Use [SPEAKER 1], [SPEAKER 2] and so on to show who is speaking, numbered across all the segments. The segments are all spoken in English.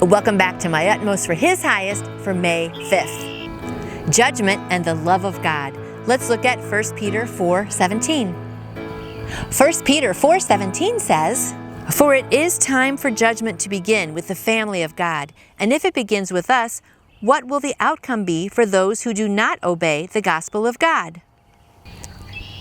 [SPEAKER 1] Welcome back to My Utmost for His Highest for May 5th. Judgment and the love of God. Let's look at 1 Peter 4:17. 1 Peter 4:17 says, "For it is time for judgment to begin with the family of God. And if it begins with us, what will the outcome be for those who do not obey the gospel of God?"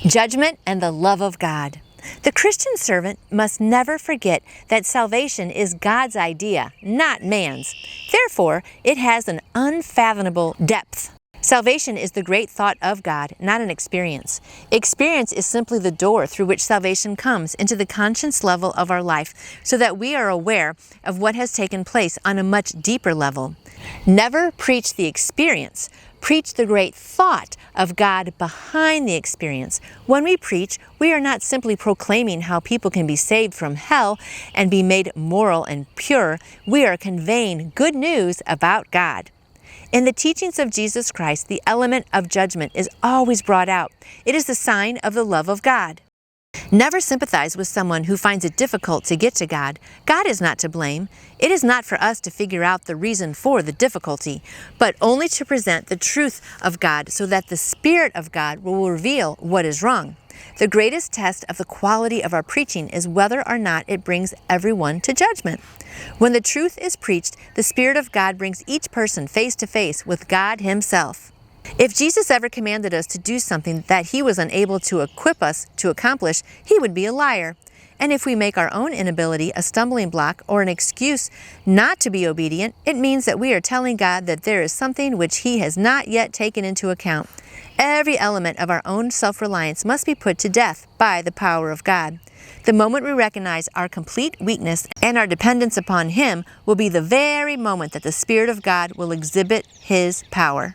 [SPEAKER 1] Judgment and the love of God. The Christian servant must never forget that salvation is God's idea, not man's. Therefore, it has an unfathomable depth. Salvation is the great thought of God, not an experience. Experience is simply the door through which salvation comes into the conscience level of our life so that we are aware of what has taken place on a much deeper level. Never preach the experience. Preach the great thought of God behind the experience. When we preach, we are not simply proclaiming how people can be saved from hell and be made moral and pure. We are conveying good news about God. In the teachings of Jesus Christ, the element of judgment is always brought out. It is the sign of the love of God. Never sympathize with someone who finds it difficult to get to God. God is not to blame. It is not for us to figure out the reason for the difficulty, but only to present the truth of God so that the Spirit of God will reveal what is wrong. The greatest test of the quality of our preaching is whether or not it brings everyone to judgment. When the truth is preached, the Spirit of God brings each person face to face with God Himself. If Jesus ever commanded us to do something that He was unable to equip us to accomplish, He would be a liar. And if we make our own inability a stumbling block or an excuse not to be obedient, it means that we are telling God that there is something which He has not yet taken into account. Every element of our own self-reliance must be put to death by the power of God. The moment we recognize our complete weakness and our dependence upon Him will be the very moment that the Spirit of God will exhibit His power.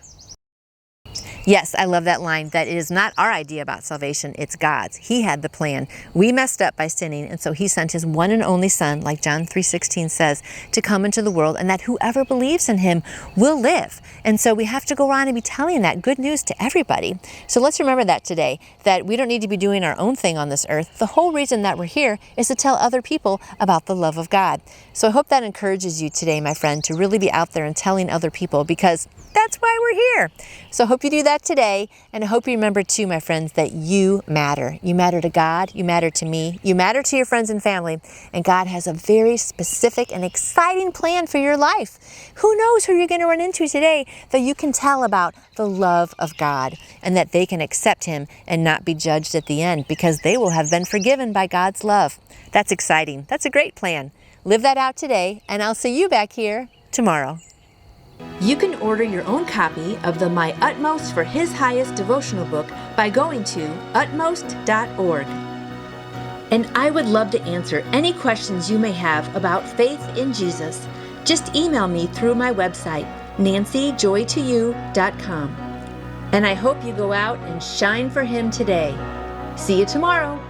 [SPEAKER 1] Yes, I love that line, that it is not our idea about salvation, it's God's. He had the plan. We messed up by sinning, and so He sent His one and only Son, like John 3:16 says, to come into the world, and that whoever believes in Him will live. And so we have to go around and be telling that good news to everybody. So let's remember that today, that we don't need to be doing our own thing on this earth. The whole reason that we're here is to tell other people about the love of God. So I hope that encourages you today, my friend, to really be out there and telling other people, because that's why we're here. So I hope you do that today, and I hope you remember too, my friends, that you matter. You matter to God, you matter to me, you matter to your friends and family, and God has a very specific and exciting plan for your life. Who knows who you're going to run into today that you can tell about the love of God, and that they can accept Him and not be judged at the end because they will have been forgiven by God's love. That's exciting. That's a great plan. Live that out today, and I'll see you back here tomorrow. You can order your own copy of the My Utmost for His Highest devotional book by going to utmost.org. And I would love to answer any questions you may have about faith in Jesus. Just email me through my website, nancyjoytoyou.com. And I hope you go out and shine for Him today. See you tomorrow.